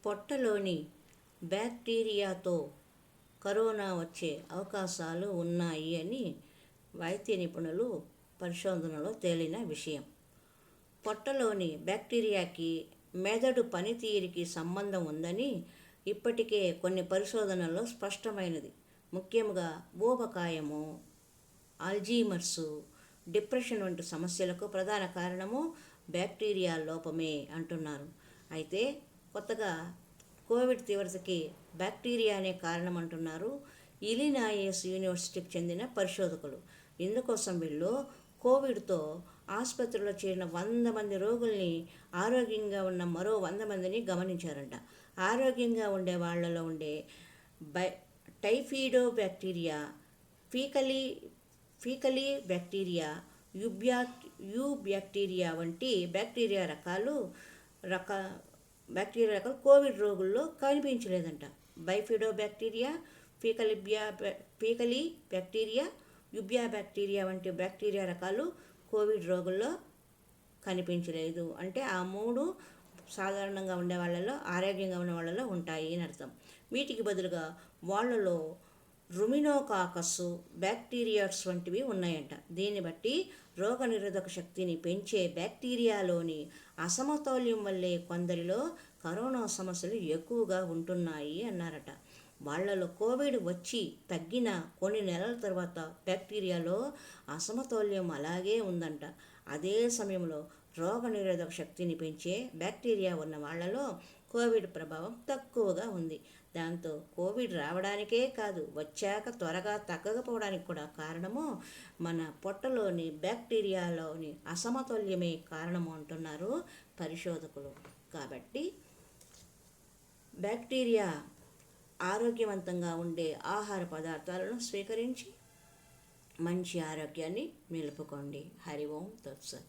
పొట్టలోని బ్యాక్టీరియాతో corona వచ్చే అవకాశాలు ఉన్నాయి అని వైద్య నిపుణులు పరిశోధనలో తేలిన విషయం. పొట్టలోని బ్యాక్టీరియాకి మెదడు పనితీరుకి సంబంధం ఉందని ఇప్పటికే కొన్ని పరిశోధనల్లో స్పష్టమైనది. ముఖ్యంగా ఊబకాయము, అల్జీమర్సు, డిప్రెషన్ వంటి సమస్యలకు ప్రధాన కారణము బ్యాక్టీరియా లోపమే అంటున్నారు. అయితే కొత్తగా కోవిడ్ తీవ్రతకి బ్యాక్టీరియానే కారణం అంటున్నారు ఇలినాయస్ యూనివర్సిటీకి చెందిన పరిశోధకులు. ఇందుకోసం వీళ్ళు కోవిడ్తో ఆసుపత్రిలో చేరిన 100 మంది రోగుల్ని, ఆరోగ్యంగా ఉన్న మరో 100 మందిని గమనించారంట. ఆరోగ్యంగా ఉండే వాళ్ళలో ఉండే టైఫాయిడో బ్యాక్టీరియా, ఫీకలీ బ్యాక్టీరియా, యూ బ్యాక్టీరియా వంటి బ్యాక్టీరియా రకాలు కోవిడ్ రోగుల్లో కనిపించలేదంట. బైఫిడో బ్యాక్టీరియా, ఫీకలీ బ్యాక్టీరియా, యుబ్యా బ్యాక్టీరియా వంటి బ్యాక్టీరియా రకాలు కోవిడ్ రోగుల్లో కనిపించలేదు. అంటే ఆ 3 సాధారణంగా ఉండే వాళ్ళలో, ఆరోగ్యంగా ఉన్న వాళ్ళలో ఉంటాయి అని అర్థం. వీటికి బదులుగా వాళ్ళలో రుమినోకాకస్ బ్యాక్టీరియాస్ వంటివి ఉన్నాయంట. దీన్ని బట్టి రోగనిరోధక శక్తిని పెంచే బ్యాక్టీరియాలోని అసమతౌల్యం వల్లే కొందరిలో కరోనా సమస్యలు ఎక్కువగా ఉంటున్నాయి అన్నారట. వాళ్ళలో కోవిడ్ వచ్చి తగ్గిన కొన్ని నెలల తర్వాత బ్యాక్టీరియాలో అసమతౌల్యం అలాగే ఉందంట. అదే సమయంలో రోగనిరోధక శక్తిని పెంచే బ్యాక్టీరియా ఉన్న వాళ్ళలో కోవిడ్ ప్రభావం తక్కువగా ఉంది. దాంతో కోవిడ్ రావడానికే కాదు, వచ్చాక త్వరగా తగ్గకపోవడానికి కూడా కారణము మన పొట్టలోని బ్యాక్టీరియాలోని అసమతుల్యమే కారణము అంటున్నారు పరిశోధకులు. కాబట్టి బ్యాక్టీరియా ఆరోగ్యవంతంగా ఉండే ఆహార పదార్థాలను స్వీకరించి మంచి ఆరోగ్యాన్ని నిలుపుకోండి. హరి ఓం తత్సత్.